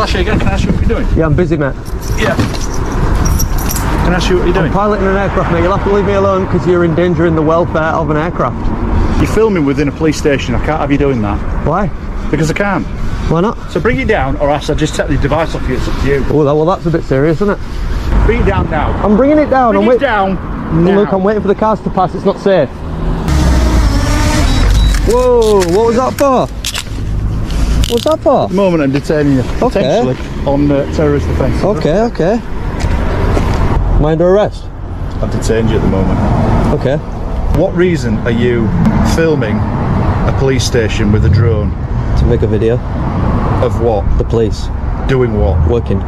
I'll ask you again. Can I ask you what you're doing? Yeah, I'm busy, mate. Yeah. Can I ask you what you're doing? I'm piloting an aircraft, mate. You'll have to leave me alone because you're endangering the welfare of an aircraft. You're filming within a police station. I can't have you doing that. Why? Because I can't. Why not? So bring it down, or else I'll just take the device off you. It's up to you. Oh, well, that's a bit serious, isn't it? Bring it down now. I'm bringing it down. Bring it down now. Look, I'm waiting for the cars to pass. It's not safe. Whoa, what was that for? What's that for? At the moment, I'm detaining you potentially on terrorist offence. Okay. Am I under arrest? I've detained you at the moment. Okay. What reason are you filming a police station with a drone? To make a video. Of what? The police. Doing what? Working.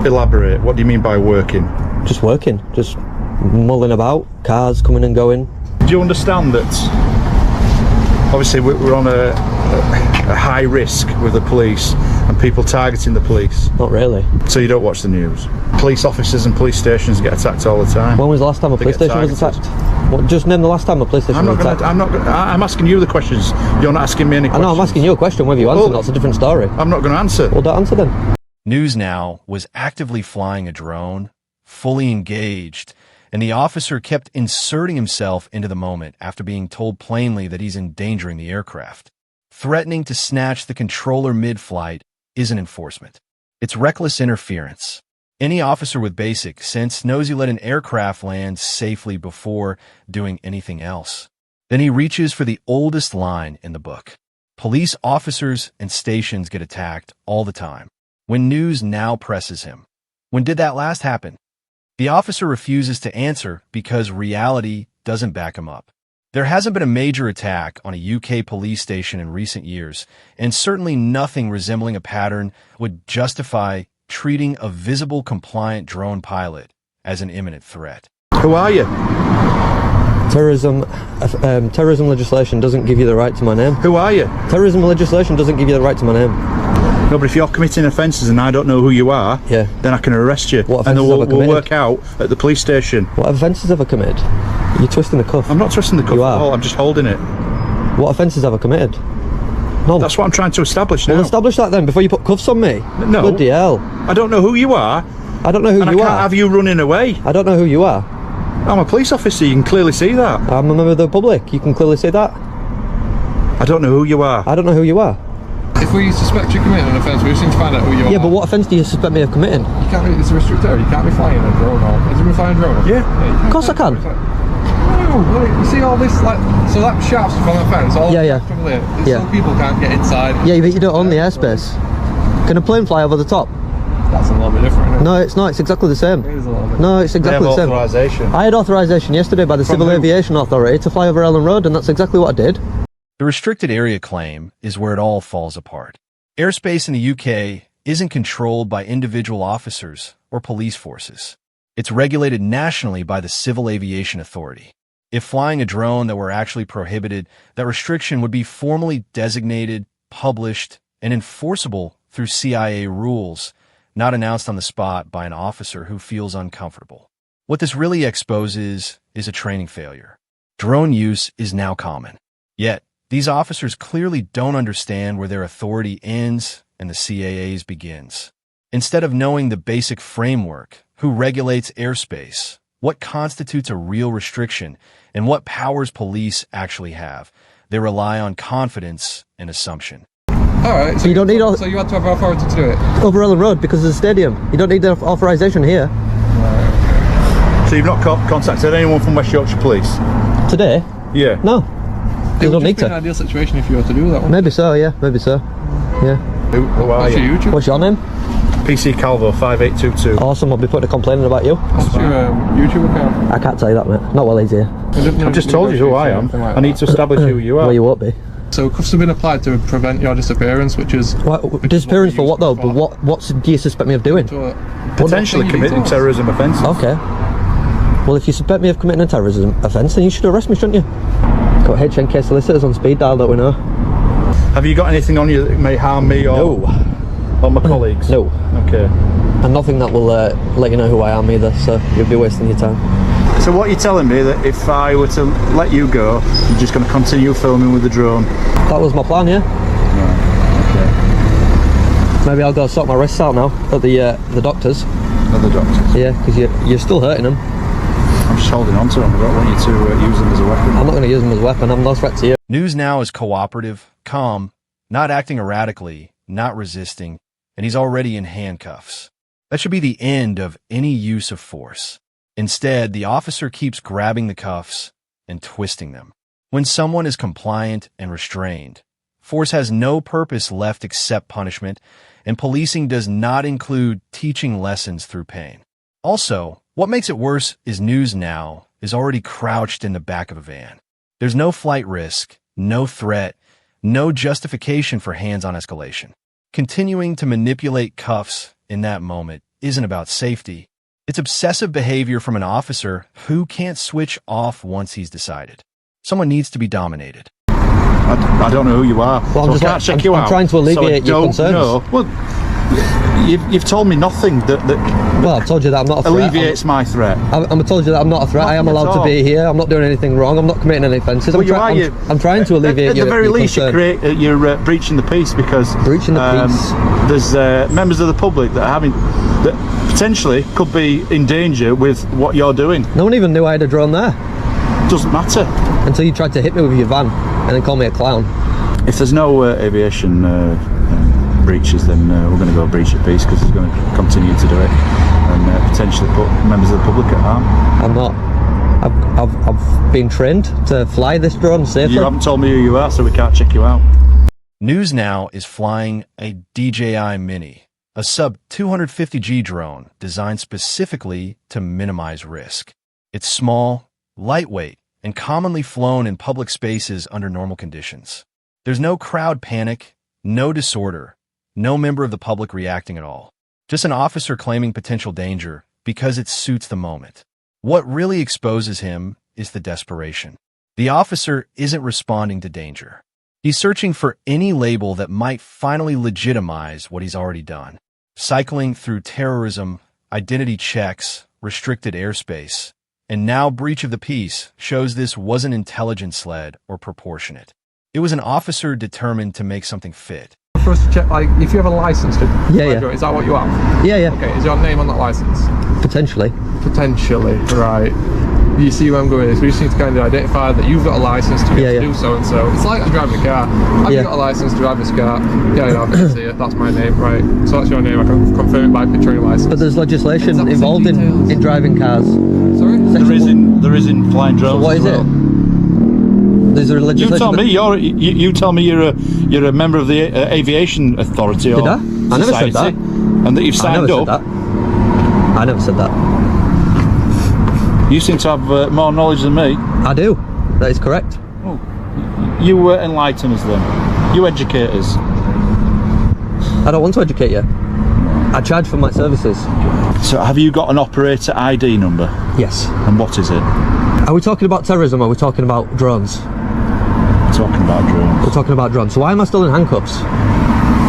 Elaborate. What do you mean by working? Just working. Just mulling about. Cars coming and going. Do you understand that obviously we're on a high risk with the police and people targeting the police? Not really. So you don't watch the news? Police officers and police stations get attacked all the time. When was the last time a police station was attacked? What, just name the last time a police station was attacked. I'm asking you the questions. You're not asking me any questions. I know, I'm asking you a question. Whether you answer, that's a different story. I'm not going to answer. Well, don't answer then. News Now was actively flying a drone, fully engaged, and the officer kept inserting himself into the moment after being told plainly that he's endangering the aircraft. Threatening to snatch the controller mid-flight isn't enforcement. It's reckless interference. Any officer with basic sense knows he let an aircraft land safely before doing anything else. Then he reaches for the oldest line in the book. Police officers and stations get attacked all the time. When News Now presses him, when did that last happen? The officer refuses to answer because reality doesn't back him up. There hasn't been a major attack on a UK police station in recent years, and certainly nothing resembling a pattern would justify treating a visible compliant drone pilot as an imminent threat. Who are you? Terrorism legislation doesn't give you the right to my name. Who are you? Terrorism legislation doesn't give you the right to my name. No, but if you're committing offences and I don't know who you are, then I can arrest you. What and offences then have I committed? we'll work out at the police station. What offences have I committed? You're twisting the cuff. I'm not twisting the cuff You at are. all. I'm just holding it. What offences have I committed? None. That's what I'm trying to establish now. Well, establish that then before you put cuffs on me. No. Bloody hell. I don't know who you are. I don't know who and you I can't are. have you running away. I don't know who you are. I'm a police officer. You can clearly see that. I'm a member of the public. You can clearly see that. I don't know who you are. I don't know who you are. If we suspect you committing an offence, we just need to find out who you are. Yeah, but what offence do you suspect me of committing? You can't be, it's a restricted area, you can't be flying a drone or... Has he been flying a drone? Yeah. Of course I can. No, you see all this, like, so that sharp's from the fence, all Yeah. so people can't get inside. Yeah, but you don't own the airspace. Can a plane fly over the top? That's a little bit different, isn't it? No, it's not. It's exactly the same. It is a little bit. No, it's exactly the same. authorisation. I had authorisation yesterday by the Civil Aviation Authority to fly over Ellen Road, and that's exactly what I did. The restricted area claim is where it all falls apart. Airspace in the UK isn't controlled by individual officers or police forces. It's regulated nationally by the Civil Aviation Authority. If flying a drone that were actually prohibited, that restriction would be formally designated, published, and enforceable through CIA rules, not announced on the spot by an officer who feels uncomfortable. What this really exposes is a training failure. Drone use is now common. Yet, these officers clearly don't understand where their authority ends and the CAA's begins. Instead of knowing the basic framework, who regulates airspace, what constitutes a real restriction, and what powers police actually have, they rely on confidence and assumption. Alright, so you don't need so you had to have authority to do it? Over Ellen Road because of the stadium. You don't need the authorisation here. So you've not contacted anyone from West Yorkshire Police? Today? Yeah. No. You don't need It would just be an to. ideal situation if you were to do that one. Maybe so, yeah. Maybe so. Yeah. Who are What's you? your YouTube? What's your name? PC Calvo 5822. Awesome. I'll be putting a complaint about you. What's your YouTube account? I can't tell you that, mate. Not while he's here. I've just told you who I am. I need to establish who you are. Well, you won't be. So cuffs have been applied to prevent your disappearance, which is... Disappearance for what though? But what do you suspect me of doing? Potentially committing terrorism offences. Okay. Well, if you suspect me of committing a terrorism offence, then you should arrest me, shouldn't you? Got HNK solicitors on speed dial, don't we know? Have you got anything on you that may harm me or my colleagues? No. Okay. And nothing that will let you know who I am either, so you'll be wasting your time. So what you're telling me that if I were to let you go, you're just going to continue filming with the drone? That was my plan, yeah? Right, okay. Maybe I'll go sort my wrists out now at the doctors. At the doctors? Yeah, because you're still hurting them. I'm just holding on to them. I don't want you to use them as a weapon. I'm not going to use them as a weapon. I'm no threat to you. News now is cooperative, calm, not acting erratically, not resisting, and he's already in handcuffs. That should be the end of any use of force. Instead, the officer keeps grabbing the cuffs and twisting them. When someone is compliant and restrained, force has no purpose left except punishment, and policing does not include teaching lessons through pain. Also, what makes it worse is News now is already crouched in the back of a van. There's no flight risk, no threat, no justification for hands-on escalation. Continuing to manipulate cuffs in that moment isn't about safety. It's obsessive behavior from an officer who can't switch off once he's decided. Someone needs to be dominated. I don't know who you are, Well, so I can't check you out. I'm trying to alleviate your concerns. No, well, you've told me nothing that Well, I've told you that I'm not a threat. alleviates my threat. I'm told you that I'm not a threat. I am Nothing at allowed to all. be here. I'm not doing anything wrong. I'm not committing any offences. Well, I'm trying to alleviate at the very your least, concern. you're breaching the peace because Breaching the peace. There's members of the public that potentially could be in danger with what you're doing. No one even knew I had a drone there Doesn't matter. until you tried to hit me with your van and then call me a clown. If there's no aviation breaches, then we're going to go breach of peace because it's going to continue to do it and potentially put members of the public at harm. I'm not. I've been trained to fly this drone safely. You haven't told me who you are, so we can't check you out. News now is flying a DJI Mini, a sub-250G drone designed specifically to minimize risk. It's small, lightweight, and commonly flown in public spaces under normal conditions. There's no crowd panic, no disorder, no member of the public reacting at all. Just an officer claiming potential danger because it suits the moment. What really exposes him is the desperation. The officer isn't responding to danger. He's searching for any label that might finally legitimize what he's already done. Cycling through terrorism, identity checks, restricted airspace, and now breach of the peace shows this wasn't intelligence-led or proportionate. It was an officer determined to make something fit. For us to check, like, if you have a license to Yeah. is that what you have? Yeah. Okay, is your name on that license? Potentially. Potentially, right. You see where I'm going with this. We just need to kind of identify that you've got a license to be able to do so and so. It's like I'm driving a car. Have you got a license to drive this car? Yeah, I can see it. That's my name, right. So that's your name. I can confirm it by picturing your license. But there's legislation involved in driving cars. Sorry? There is in flying drones. So what is it? There's a legislation. You tell me you're a member of the aviation authority or Did I? I never said society, that. and that you've signed up. I never said that. You seem to have more knowledge than me. I do. That is correct. You enlighten us then. You educate us. I don't want to educate you. I charge for my services. So have you got an operator ID number? Yes. And what is it? Are we talking about terrorism or are we talking about drones? We're talking about drones. We're talking about drones. So why am I still in handcuffs?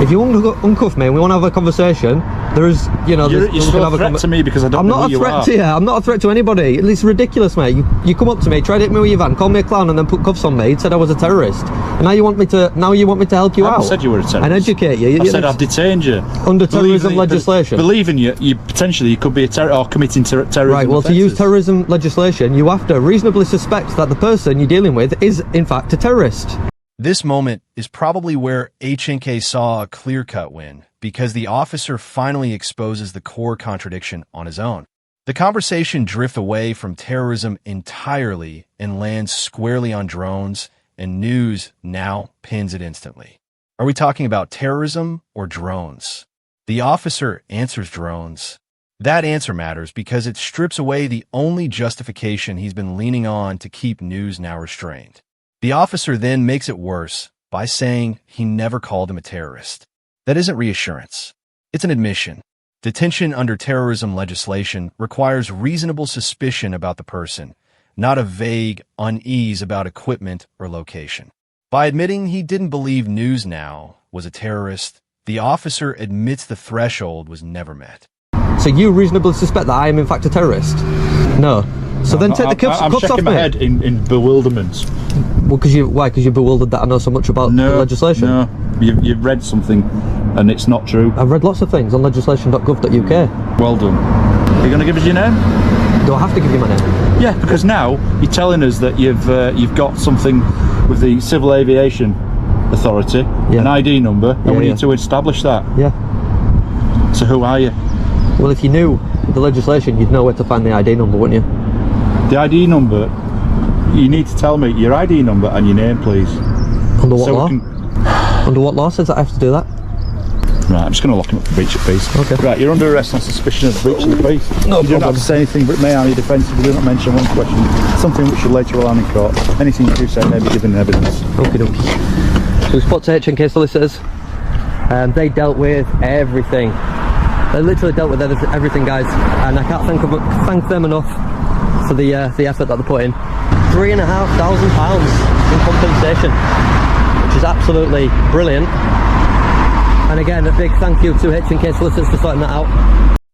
If you uncuff me and we want to have a conversation, there is, you know... You're still a threat to me because I don't know who you are. I'm not a threat to you. I'm not a threat to anybody. It's ridiculous, mate. You come up to me, tried to hit me with your van, called me a clown and then put cuffs on me and said I was a terrorist. And now you want me to help you I out? haven't said you were a terrorist. And educate you. I said I've detained you. Under terrorism legislation. Believing you potentially you could be a terrorist or committing terrorism Right, well, offences. to use terrorism legislation, you have to reasonably suspect that the person you're dealing with is, in fact, a terrorist. This moment is probably where HNK saw a clear-cut win, because the officer finally exposes the core contradiction on his own. The conversation drifts away from terrorism entirely and lands squarely on drones, and News now pins it instantly. Are we talking about terrorism or drones? The officer answers drones. That answer matters because it strips away the only justification he's been leaning on to keep News now restrained. The officer then makes it worse by saying he never called him a terrorist. That isn't reassurance. It's an admission. Detention under terrorism legislation requires reasonable suspicion about the person, not a vague unease about equipment or location. By admitting he didn't believe News now was a terrorist, the officer admits the threshold was never met. So you reasonably suspect that I am, in fact, a terrorist? No. So then take the cuffs I'm off shaking me. my head in bewilderment. Well, why? Because you're bewildered that I know so much about the legislation? No. you've read something and it's not true. I've read lots of things on legislation.gov.uk. Well done. Are you going to give us your name? Do I have to give you my name? Yeah, because now you're telling us that you've got something with the Civil Aviation Authority, an ID number, and we need to establish that. Yeah. So who are you? Well, if you knew the legislation, you'd know where to find the ID number, wouldn't you? The ID number, you need to tell me your ID number and your name, please. Under what law? Under what law says that I have to do that? Right, I'm just going to lock him up for breach of peace. Okay. Right, you're under arrest on suspicion of breach of the peace. No You don't have to say anything but may on your defence if you do not mention one question, something which you later rely on in court. Anything you do say may be given in evidence. Okie dokie. So we spoke to H&K solicitors, and they dealt with everything. They literally dealt with everything, guys, and I can't thank them enough for the effort that they put in. £3,500 in compensation, which is absolutely brilliant. And again, a big thank you to H&K solicitors for sorting that out.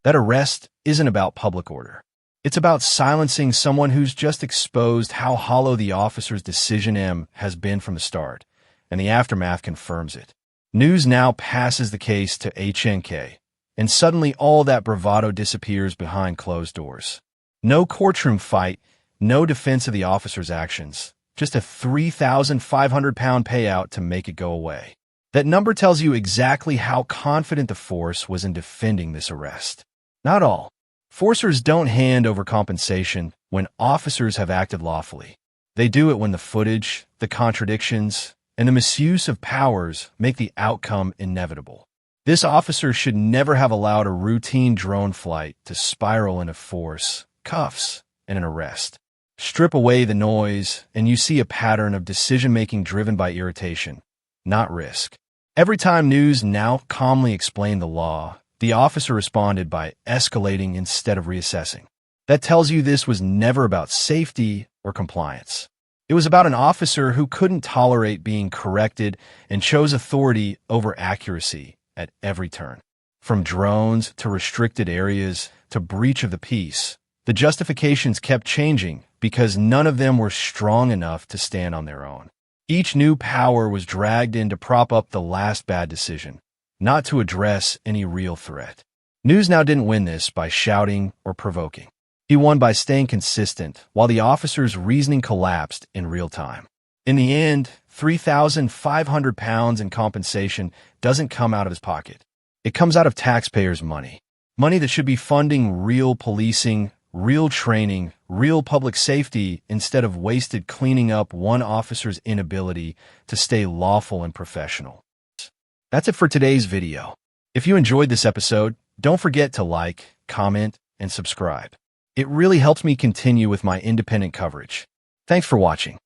That arrest isn't about public order. It's about silencing someone who's just exposed how hollow the officer's decision M has been from the start, and the aftermath confirms it. News now passes the case to H&K, and suddenly all that bravado disappears behind closed doors. No courtroom fight, no defense of the officer's actions, just a £3,500 payout to make it go away. That number tells you exactly how confident the force was in defending this arrest. Not all. Forcers don't hand over compensation when officers have acted lawfully. They do it when the footage, the contradictions, and the misuse of powers make the outcome inevitable. This officer should never have allowed a routine drone flight to spiral into force, cuffs, and an arrest. Strip away the noise, and you see a pattern of decision-making driven by irritation, not risk. Every time news now calmly explained the law, the officer responded by escalating instead of reassessing. That tells you this was never about safety or compliance. It was about an officer who couldn't tolerate being corrected and chose authority over accuracy at every turn. From drones to restricted areas to breach of the peace, the justifications kept changing because none of them were strong enough to stand on their own. Each new power was dragged in to prop up the last bad decision, not to address any real threat. News now didn't win this by shouting or provoking. He won by staying consistent while the officer's reasoning collapsed in real time. In the end, £3,500 in compensation doesn't come out of his pocket. It comes out of taxpayers' money. Money that should be funding real policing, real training, real public safety instead of wasted cleaning up one officer's inability to stay lawful and professional. That's it for today's video. If you enjoyed this episode, don't forget to like, comment, and subscribe. It really helps me continue with my independent coverage. Thanks for watching.